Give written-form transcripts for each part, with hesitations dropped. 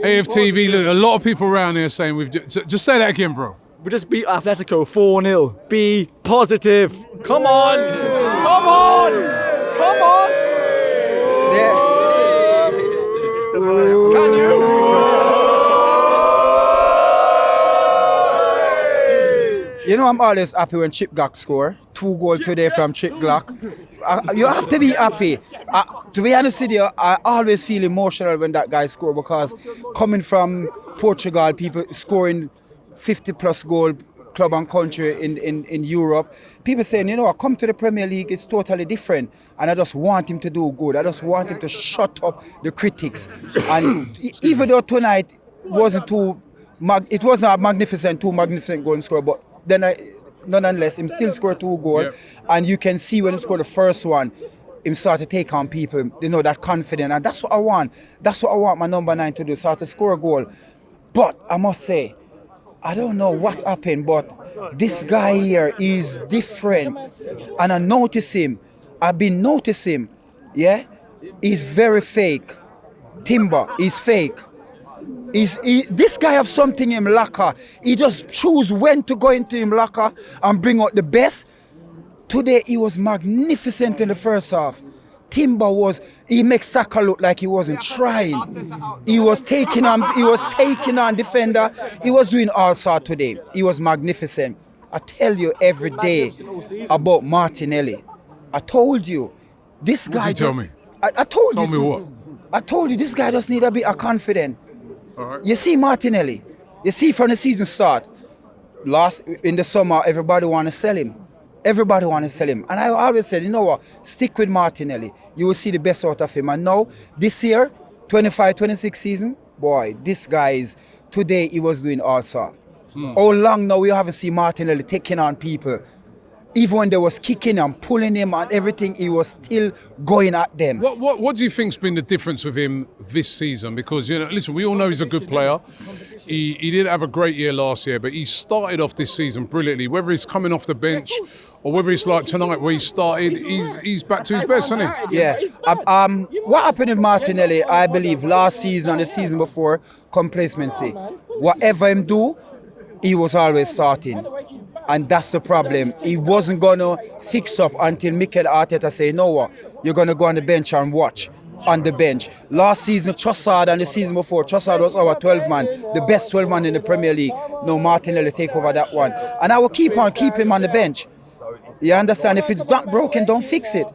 AFTV, look, a lot of people around here saying we've just say that again, bro. We just beat Atlético 4-0. Be positive. Come on! Come on! Come on! Can you? You know, I'm always happy when Chip Glock score. 2 goals today from Chip Glock. You have to be happy. To be honest with you, I always feel emotional when that guy score, because coming from Portugal, people scoring 50 plus goal club and country in Europe, people saying, you know, I come to the Premier League, it's totally different, and I just want him to do good. I just want him to shut up the critics. And even though tonight wasn't a magnificent goal score, but then nonetheless, him still scored 2 goals, yep. And you can see when he scored the first one, him start to take on people, you know, that confident, and that's what I want. That's what I want my number 9 to do, start to score a goal. But I must say, I don't know what happened, but this guy here is different, and I notice him. I've been noticing him, yeah? He's very fake. Timber is fake. This guy have something in him locker. He just choose when to go into him locker and bring out the best. Today he was magnificent in the first half. Timber he makes Saka look like he wasn't trying. He was taking on defender. He was doing all sorts today. He was magnificent. I tell you every day about Martinelli. I told you, this guy. What did you tell me? I told you. Tell me what? I told you this guy just need a bit of confidence. All right. You see Martinelli. You see from the season start, in the summer, everybody want to sell him. Everybody want to sell him. And I always said, you know what, stick with Martinelli. You will see the best out of him. And now, this year, 25-26 season, boy, this guy today he was doing all sorts. How long now we haven't seen Martinelli taking on people? Even when they was kicking and pulling him and everything, he was still going at them. What do you think's been the difference with him this season? Because, you know, listen, we all know he's a good player. He didn't have a great year last year, but he started off this season brilliantly. Whether he's coming off the bench or whether it's like tonight where he started, he's back to his best, isn't he? Yeah. What happened with Martinelli, I believe, last season and the season before, complacency. Whatever him do, he was always starting. And that's the problem. He wasn't going to fix up until Mikel Arteta say, no, what, you're going to go on the bench and watch on the bench. Last season, Trossard, and the season before, Trossard was our 12-man, the best 12-man in the Premier League. No, Martinelli take over that one. And I will keep him on the bench. You understand? If it's not broken, don't fix it.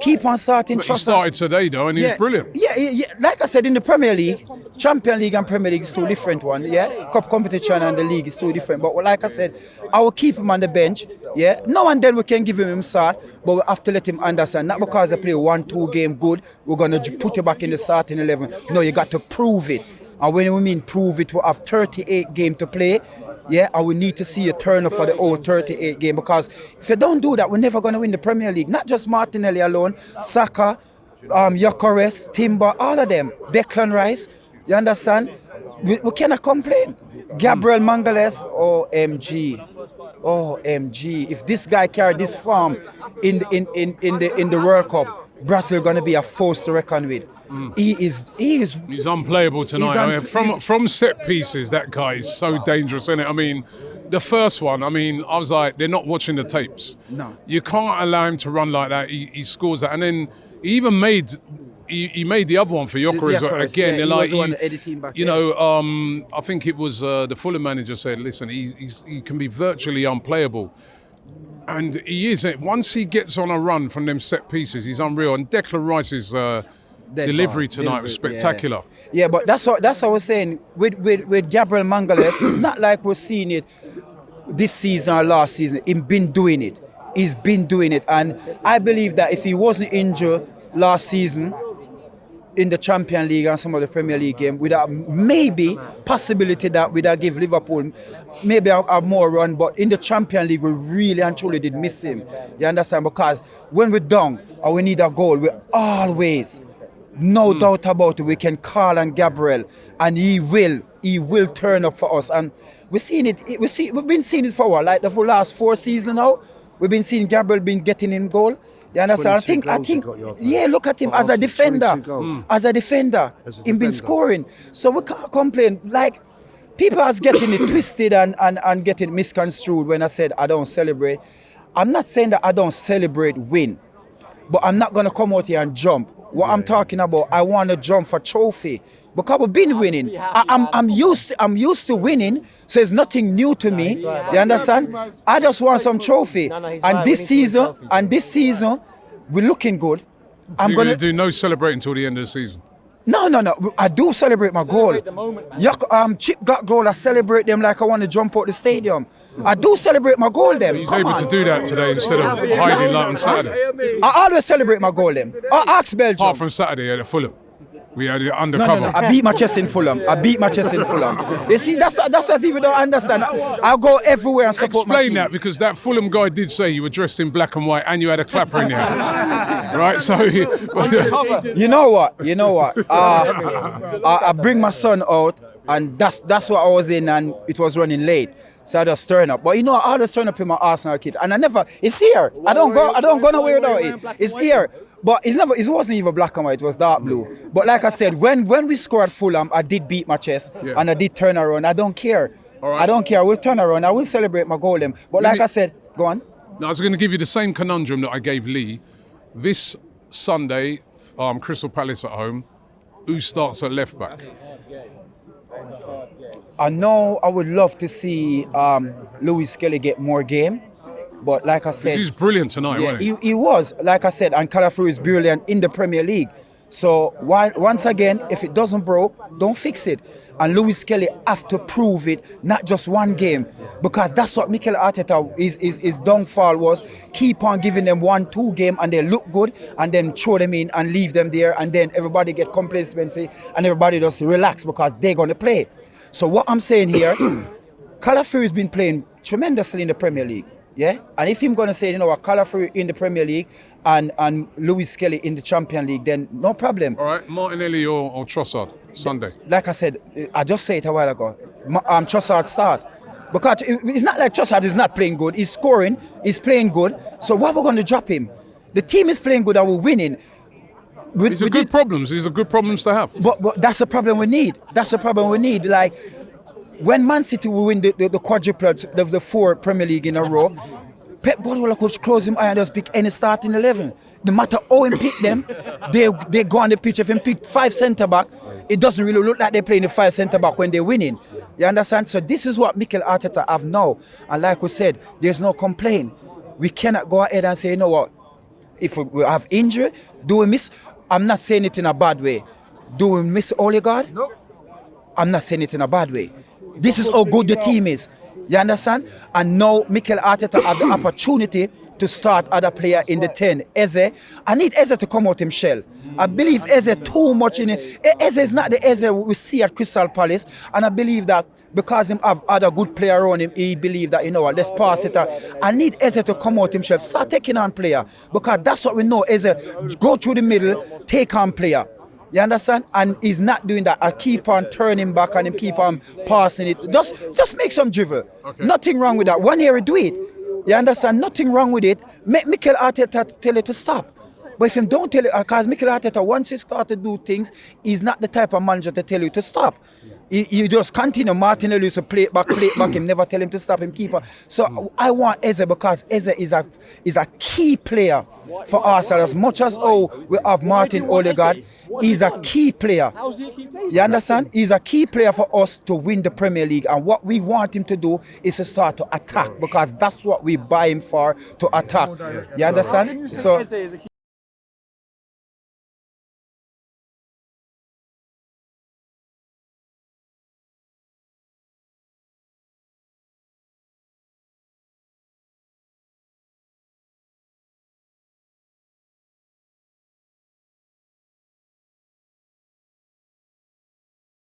Keep on starting. He started today, though, and he was brilliant. Yeah. Like I said, in the Premier League, Champions League and Premier League is two different ones. Yeah, cup competition and the league is two different. But like I said, I will keep him on the bench. Yeah, now and then we can give him start, but we have to let him understand. Not because I play 1-2 game good, we're gonna put you back in the starting 11. No, you got to prove it. And when we mean prove it, we have 38 games to play. Yeah, and we need to see a turn up for the whole 38 game, because if you don't do that, we're never going to win the Premier League. Not just Martinelli alone, Saka, Gyökeres, Timber, all of them. Declan Rice, you understand? We cannot complain. Gabriel Mangales, OMG. If this guy carried this form in the World Cup, Brazil going to be a force to reckon with. He's unplayable tonight. From set pieces, that guy is so dangerous, isn't it? I mean, the first one, I was like, they're not watching the tapes. No. You can't allow him to run like that. He scores that. And then he even made the other one for Gyökeres again. Yeah, like, I think it was the Fulham manager said, listen, he can be virtually unplayable. And he is. Once he gets on a run from them set pieces, he's unreal. And Declan Rice's delivery tonight was spectacular. Yeah, but that's what I was saying. With Gabriel Mangales, it's not like we're seeing it this season or last season. He's been doing it. And I believe that if he wasn't injured last season in the Champions League and some of the Premier League game, with a maybe possibility that we'd give Liverpool maybe a more run, but in the Champions League we really and truly did miss him. You understand? Because when we're down or we need a goal, we always, no doubt about it, we can call on Gabriel and he will turn up for us. And we've been seeing it for a while, like the last 4 seasons now. We've been seeing Gabriel getting in goal. You understand? I think, yeah, look at him as a defender. As a defender, he's been scoring. So we can't complain. Like, people are getting it twisted and getting misconstrued when I said I don't celebrate. I'm not saying that I don't celebrate win, but I'm not going to come out here and jump. What I'm talking about, I want to jump for trophy because we've been winning. I'm used to winning, so it's nothing new to me. You understand? I just want some trophy. And this season, we're looking good. I'm going to do no celebrating until the end of the season. No. I do celebrate my goal. Chip got goal. I celebrate them like I want to jump out the stadium. I do celebrate my goal. Them. He's able to do that today instead of hiding like on Saturday. I always celebrate my goal. Them. I ask Belgium. Apart from Saturday at Fulham. We had it undercover. No. I beat my chest in Fulham. You see, that's what people don't understand. I'll go everywhere and support my team. Explain that, because that Fulham guy did say you were dressed in black and white and you had a clapper in your hand. Right? So you know what? I bring my son out, and that's what I was in, and it was running late. So I just turn up. But I always turn up in my Arsenal kit, and it's here. I don't go nowhere without it. It's here. But it wasn't even black and white, it was dark blue. But like I said, when we scored Fulham, I did beat my chest and I did turn around. I don't care. Right. I don't care. I will turn around. I will celebrate my goal. But I said, go on. No, I was going to give you the same conundrum that I gave Lee. This Sunday, Crystal Palace at home, who starts at left back? I know I would love to see Louis Kelly get more game. But like I said, he's brilliant tonight, wasn't he? He was, like I said, and Calafrio is brilliant in the Premier League. So once again, if it doesn't broke, don't fix it. And Louis Kelly have to prove it, not just one game, because that's what Mikel Arteta his downfall was. Keep on giving them 1-2 game and they look good, and then throw them in and leave them there, and then everybody get complacency and everybody just relax because they're gonna play. So what I'm saying here, Calafrio has been playing tremendously in the Premier League. Yeah, and if I'm gonna say, Calafrio in the Premier League and Louis Kelly in the Champions League, then no problem. All right, Martinelli or Trossard Sunday. Like I said, I just said it a while ago. Trossard start, because it's not like Trossard is not playing good. He's scoring, he's playing good. So why we're gonna drop him? The team is playing good and we're winning. These are good problems. These are good problems to have. But that's the problem we need. Like, when Man City will win the quadruplet of the 4 Premier League in a row, Pep Guardiola could close him eye and just pick any starting 11. No matter how he pick them, they go on the pitch. If he pick 5 centre-back, it doesn't really look like they're playing the 5 centre-back when they're winning. You understand? So this is what Mikel Arteta have now. And like we said, there's no complaint. We cannot go ahead and say, you know what, if we have injury, do we miss? I'm not saying it in a bad way. Do we miss Odegaard? No. I'm not saying it in a bad way. This is how good the team is. You understand? And now Mikel Arteta have the opportunity to start other player in the 10. Eze. I need Eze to come out him shell. I believe Eze too much in it. Eze is not the Eze we see at Crystal Palace. And I believe that because him have other good player around him, he believe that, let's pass it out. I need Eze to come out himself. Start taking on player. Because that's what we know. Eze, go through the middle, take on player. You understand? And he's not doing that. I keep on turning back and him keep on passing it. Just make some dribble. Okay. Nothing wrong with that. 1 year he do it. You understand? Nothing wrong with it. Make Mikel Arteta tell you to stop. But if him don't tell you, because Mikel Arteta, once he start to do things, he's not the type of manager to tell you to stop. You just continue. Martinelli used to play it back, him never tell him to stop him, keeper. So I want Eze, because Eze is a key player for Arsenal. As much as we have Martin Odegaard, he's a key player. You understand? He's a key player for us to win the Premier League. And what we want him to do is to start to attack, because that's what we buy him for, to attack. You understand? So